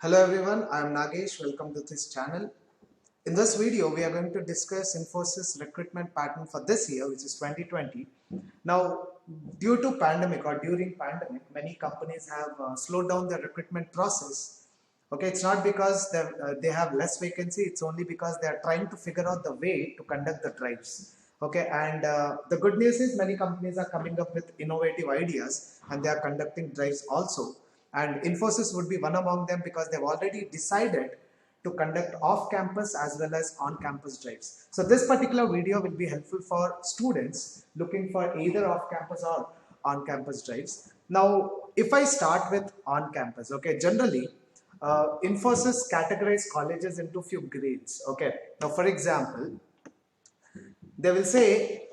Hello everyone, I am Nagesh. Welcome to this channel. In this video, we are going to discuss Infosys recruitment pattern for this year, which is 2020. Now, due to pandemic or during pandemic, many companies have slowed down their recruitment process. Okay, it's not because they have less vacancy, it's only because they are trying to figure out the way to conduct the drives. Okay, and the good news is many companies are coming up with innovative ideas and they are conducting drives also. And Infosys would be one among them because they've already decided to conduct off-campus as well as on-campus drives. So this particular video will be helpful for students looking for either off-campus or on-campus drives. Now, if I start with on-campus, okay, generally, Infosys categorize colleges into few grades. Okay, now for example, they will say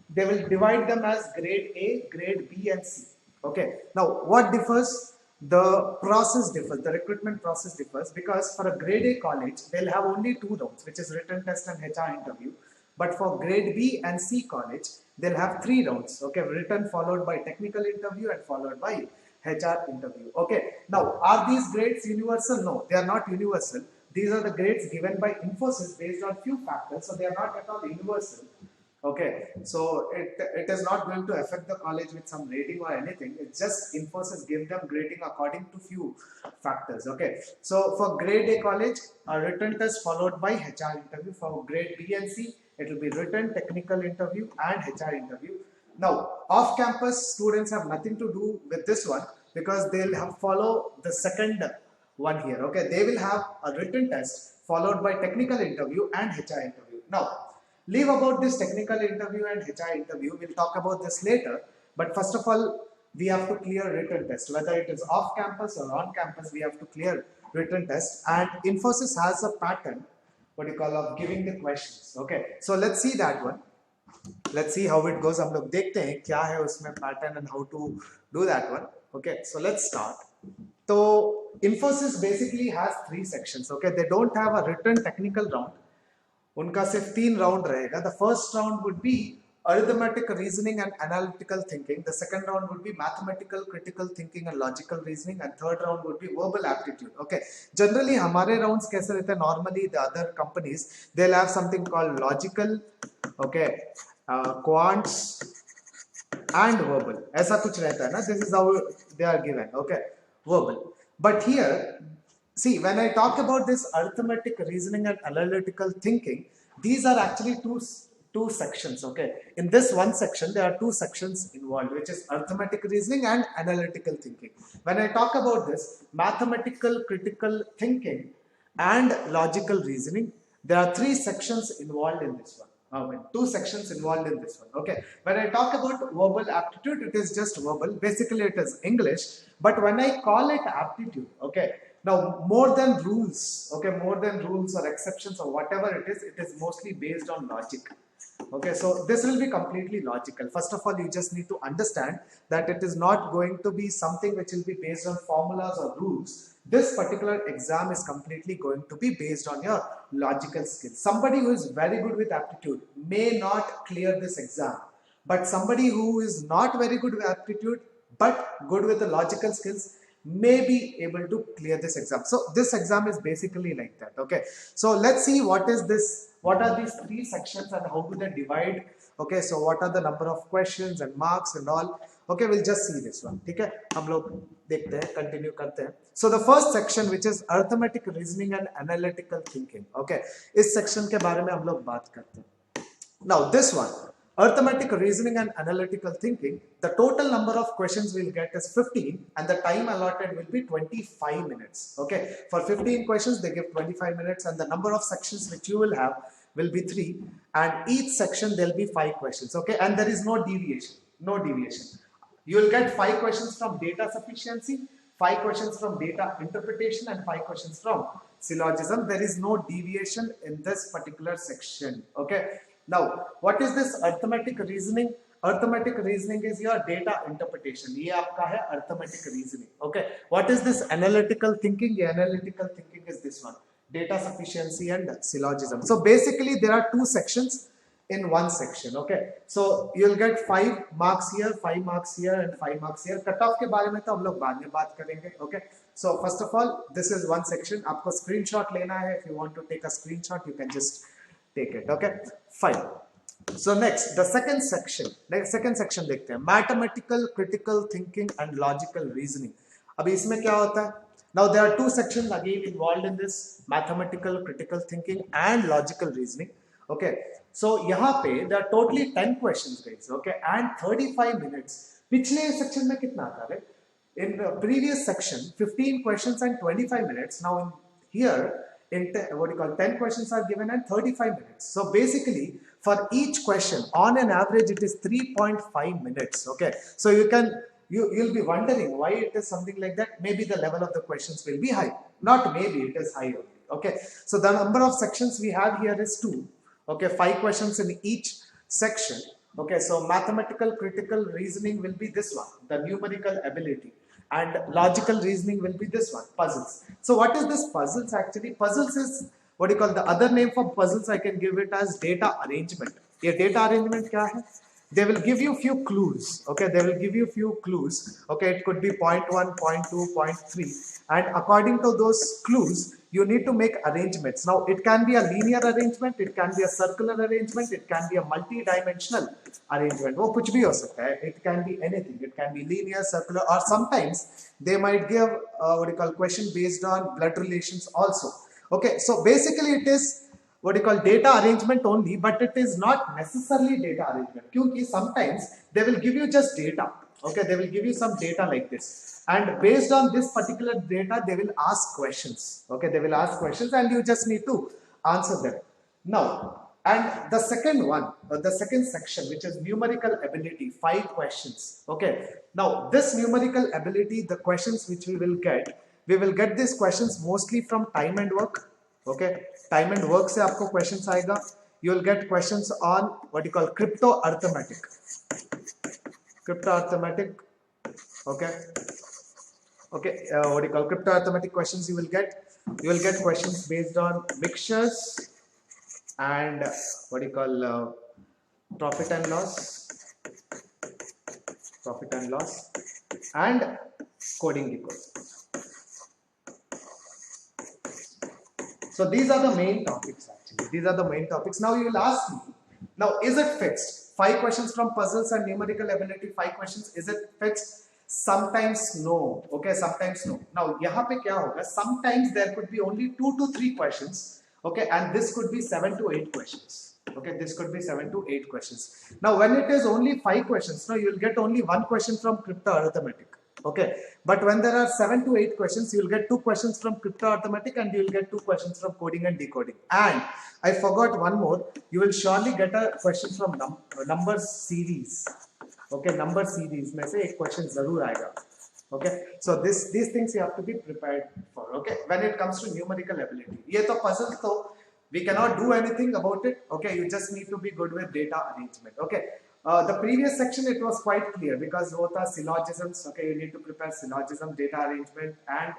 they will divide them as grade A, grade B, and C. Okay. Now, what differs? The process differs. The recruitment process differs because for a grade A college, they'll have only two rounds, which is written test and HR interview. But for grade B and C college, they'll have three rounds. Okay, written followed by technical interview and followed by HR interview. Okay. Now, are these grades universal? No, they are not universal. These are the grades given by Infosys based on few factors, so they are not at all universal. Okay, so it is not going to affect the college with some rating or anything. It's just Infosys give them grading according to few factors. Okay, so for grade A college, a written test followed by HR interview. For grade B and C, it will be written, technical interview, and HR interview. Now, off-campus students have nothing to do with this one because they'll have follow the second one here. Okay, they will have a written test followed by technical interview and HR interview. Now, leave about this technical interview and HR interview. We'll talk about this later. But first of all, we have to clear written test. Whether it is off campus or on campus, we have to clear written test. And Infosys has a pattern, what you call, of giving the questions. Okay, so let's see that one. Let's see how it goes. हम लोग देखते हैं क्या है उसमें pattern and how to do that one. Okay, so let's start. So Infosys basically has three sections. Okay, they don't have a written technical round. उनका सिर्फ तीन राउंड रहेगा. The first round would be arithmetic reasoning and analytical thinking. The second round would be mathematical critical thinking and logical reasoning, and third round would be verbal aptitude. Okay, generally हमारे rounds कैसे रहते हैं? Normally the other companies they'll have something called logical, okay, quants and verbal. ऐसा कुछ रहता है ना? This is how they are given. Okay, verbal. But here, see, when I talk about this arithmetic reasoning and analytical thinking, these are actually two sections. Okay, in this one section there are two sections involved, which is arithmetic reasoning and analytical thinking. When I talk about this mathematical critical thinking and logical reasoning, there are three sections involved in this one. Two sections involved in this one. Okay, when I talk about verbal aptitude, it is just verbal. Basically it is English, but when I call it aptitude, okay, now more than rules, okay, more than rules or exceptions or whatever it is mostly based on logic. Okay, so this will be completely logical. First of all, you just need to understand that it is not going to be something which will be based on formulas or rules. This particular exam is completely going to be based on your logical skills. Somebody who is very good with aptitude may not clear this exam, but somebody who is not very good with aptitude but good with the logical skills may be able to clear this exam. So this exam is basically like that. Okay, so let's see what is this, what are these three sections and how do they divide. Okay, so what are the number of questions and marks and all. Okay, we'll just see this one. ठीक है, हम लोग देखते हैं, continue करते हैं. So the first section, which is arithmetic reasoning and analytical thinking. Okay, इस section के बारे में हम लोग बात करते हैं. Now this one, arithmetic reasoning and analytical thinking, the total number of questions we'll get is 15 and the time allotted will be 25 minutes. Okay, for 15 questions they give 25 minutes and the number of sections which you will have will be 3, and each section there will be 5 questions. Okay, and there is no deviation, no deviation. You will get 5 questions from data sufficiency, 5 questions from data interpretation, and 5 questions from syllogism. There is no deviation in this particular section. Okay, now what is this arithmetic reasoning? Arithmetic reasoning is your data interpretation. ये आपका है arithmetic reasoning. Okay, what is this analytical thinking? The analytical thinking is this one, data sufficiency and syllogism. So basically there are two sections in one section. Okay, so you'll get 5 marks here, 5 marks here, and 5 marks here. Cut off के बारे में तो हम लोग बाद में बात करेंगे. Okay, So first of all, this is one section. आपको screenshot लेना है. If you want to take a screenshot, you can just take it. Okay, fine. So next, the second section. Next second section देखते हैं. Mathematical, critical thinking and logical reasoning. अभी इसमें क्या होता है? Now there are two sections again involved in this: mathematical, critical thinking and logical reasoning. Okay, so यहाँ पे there are totally 10 questions guys. Okay, and 35 minutes. पिछले section में कितना आता है? In the previous section, 15 questions and 25 minutes. Now in here, in what you call 10 questions are given and 35 minutes. So basically, for each question, on an average, it is 3.5 minutes. Okay, so you'll be wondering why it is something like that. Maybe the level of the questions will be high. Not maybe, it is high only. Okay, so the number of sections we have here is 2. Okay, 5 questions in each section. Okay, so mathematical critical reasoning will be this one, the numerical ability, and logical reasoning will be this one, puzzles. So what is this puzzles actually? Puzzles is what you call, the other name for puzzles I can give it as data arrangement. ये data arrangement क्या है? They will give you few clues. Okay, they will give you few clues. Okay, it could be point 1, point 2, point 3, and according to those clues, you need to make arrangements. Now, it can be a linear arrangement, it can be a circular arrangement, it can be a multi-dimensional arrangement. वो कुछ भी हो सकता है. It can be anything. It can be linear, circular, or sometimes they might give what you call question based on blood relations also. Okay, so basically it is what you call data arrangement only, but it is not necessarily data arrangement. Because sometimes they will give you just data. Okay, they will give you some data like this, and based on this particular data, they will ask questions. Okay, they will ask questions, and you just need to answer them. Now, and the second one, the second section, which is numerical ability, 5 questions. Okay, now this numerical ability, the questions which we will get these questions mostly from time and work. Okay, time and work से आपको questions आएगा. You will get questions on what you call crypto arithmetic. Crypto arithmetic. Okay. Okay. What do you call crypto arithmetic questions? You will get questions based on mixtures and what do you call profit and loss, and coding decoding. So these are the main topics actually. These are the main topics. Now you will ask me, now is it fixed? 5 questions from puzzles and numerical ability, 5 questions, is it fixed? Sometimes no. Okay, sometimes no. Now यहाँ पे क्या होगा? Sometimes there could be only 2 to 3 questions. Okay, and this could be 7 to 8 questions. Okay, this could be 7 to 8 questions. Now when it is only 5 questions, now you will get only 1 question from crypto arithmetic. Okay, but when there are 7 to 8 questions, you will get 2 questions from crypto arithmetic and you will get 2 questions from coding and decoding. And I forgot one more, you will surely get a question from number series. Okay, number series में से एक question जरूर आएगा. Okay, so these things you have to be prepared for. Okay, when it comes to numerical ability, ये तो puzzle तो we cannot do anything about it. Okay, you just need to be good with data arrangement. Okay. The previous section, it was quite clear because what are syllogisms. Okay, you need to prepare syllogism, data arrangement, and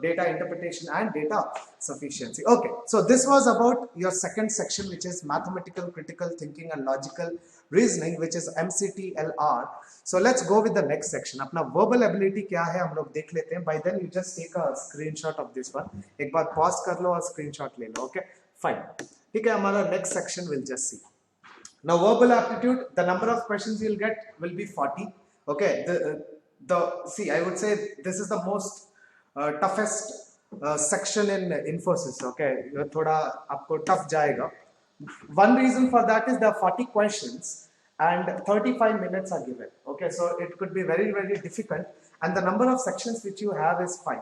data interpretation and data sufficiency. Okay, so this was about your second section, which is mathematical critical thinking and logical reasoning, which is MCTLR. So let's go with the next section. अपना verbal ability क्या है हम लोग देख लेते हैं. By then you just take a screenshot of this one. एक बार pause कर लो और screenshot ले लो. Okay, fine. ठीक है, हमारा next section will just see. Now verbal aptitude, the number of questions you'll get will be 40. Okay, see, I would say this is the most toughest section in Infosys. Okay, थोड़ा आपको tough जाएगा. One reason for that is there are 40 questions and 35 minutes are given. Okay, so it could be very, very difficult, and the number of sections which you have is 5.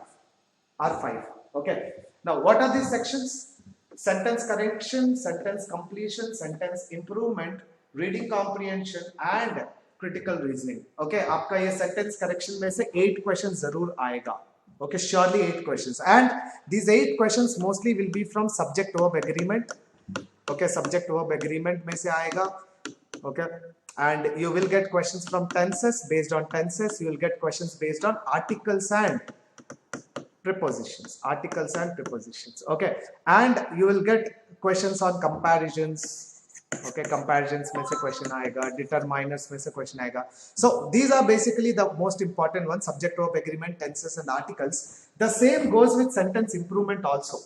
Okay, now what are these sections? Sentence correction, sentence completion, sentence improvement, reading comprehension and critical reasoning. Okay, आपका ये sentence correction में से 8 questions जरूर आएगा. Okay, surely 8 questions, and these 8 questions mostly will be from subject verb agreement. Okay, subject verb agreement में से आएगा. Okay, and you will get questions from tenses. Based on tenses, you will get questions based on articles and prepositions. Okay, and you will get questions on comparisons, Okay, comparisons में से question आएगा, determiners में से question आएगा. So these are basically the most important ones, subject of agreement, tenses and articles. The same goes with sentence improvement also.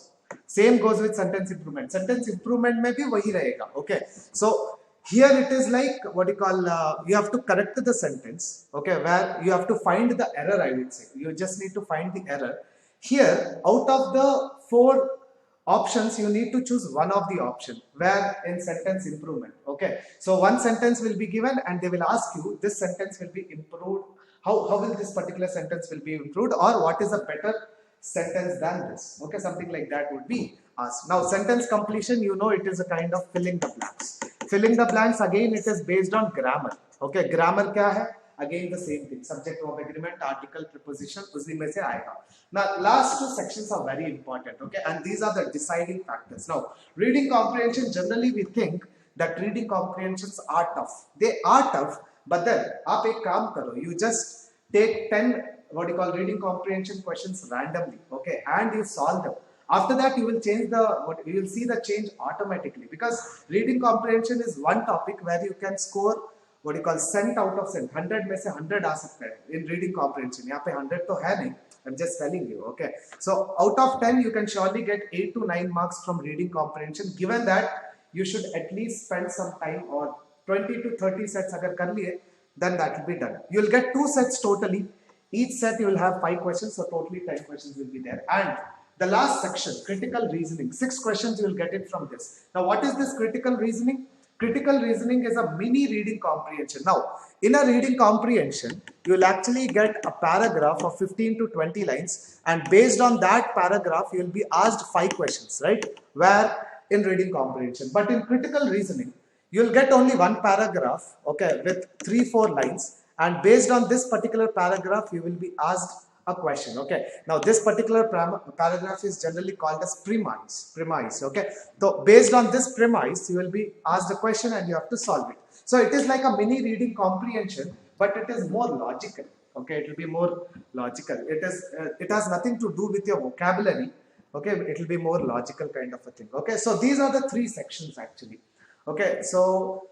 Same goes with sentence improvement. Sentence improvement में भी वही रहेगा. Okay, so here it is like what you call you have to correct the sentence. Okay, where you have to find the error. I would say you just need to find the error. Here, out of the 4 options, you need to choose one of the option where in sentence improvement. Okay, so one sentence will be given and they will ask you this sentence will be improved. How will this particular sentence will be improved, or what is a better sentence than this? Okay, something like that would be asked. Now sentence completion, you know, it is a kind of filling the blanks. Filling the blanks, again it is based on grammar. Okay, grammar क्या है? Again the same thing, subject of agreement, article, preposition, उसी में से आएगा. Now last 2 sections are very important. Okay, and these are the deciding factors. Now reading comprehension, generally we think that reading comprehensions are tough. They are tough, but then आप एक काम करो, you just take 10 what you call reading comprehension questions randomly. Okay, and you solve them. After that you will change the you will see the change automatically, because reading comprehension is one topic where you can score what you call cent out of cent. 100 में से 100 आ सकता है in reading comprehension. यहाँ पे 100 तो है नहीं, I'm just telling you. Okay, so out of 10 you can surely get 8 to 9 marks from reading comprehension, given that you should at least spend some time, or 20 to 30 sets अगर कर लिए, then that will be done. You will get 2 sets totally. Each set you will have 5 questions, so totally 10 questions will be there. And the last section, critical reasoning, 6 questions you will get it from this. Now what is this critical reasoning? Critical reasoning is a mini reading comprehension. Now, in a reading comprehension, you will actually get a paragraph of 15 to 20 lines, and based on that paragraph, you will be asked 5 questions, right? Where in reading comprehension. But in critical reasoning, you will get only one paragraph, okay, with 3-4 lines, and based on this particular paragraph, you will be asked a question. Okay, now this particular paragraph is generally called as premise. Okay, so based on this premise you will be asked a question and you have to solve it. So it is like a mini reading comprehension, but it is more logical. Okay, it will be more logical. It has nothing to do with your vocabulary. Okay, it will be more logical kind of a thing. Okay, so these are the 3 sections actually. Okay, so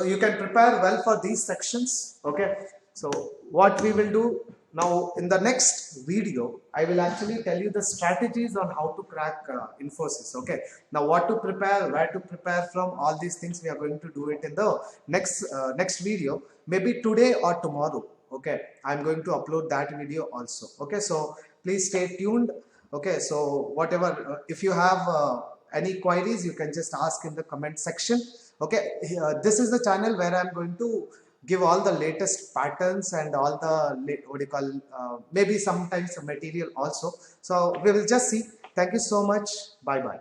you can prepare well for these sections. Okay, so what we will do now in the next video, I will actually tell you the strategies on how to crack Infosys. Okay, now what to prepare, where to prepare from, all these things we are going to do it in the next video, maybe today or tomorrow. Okay, I'm going to upload that video also. Okay, so please stay tuned. Okay, so whatever if you have any queries, you can just ask in the comment section. Okay, this is the channel where I'm going to give all the latest patterns and all the what do you call maybe sometimes some material also. So we will just see. Thank you so much. Bye bye.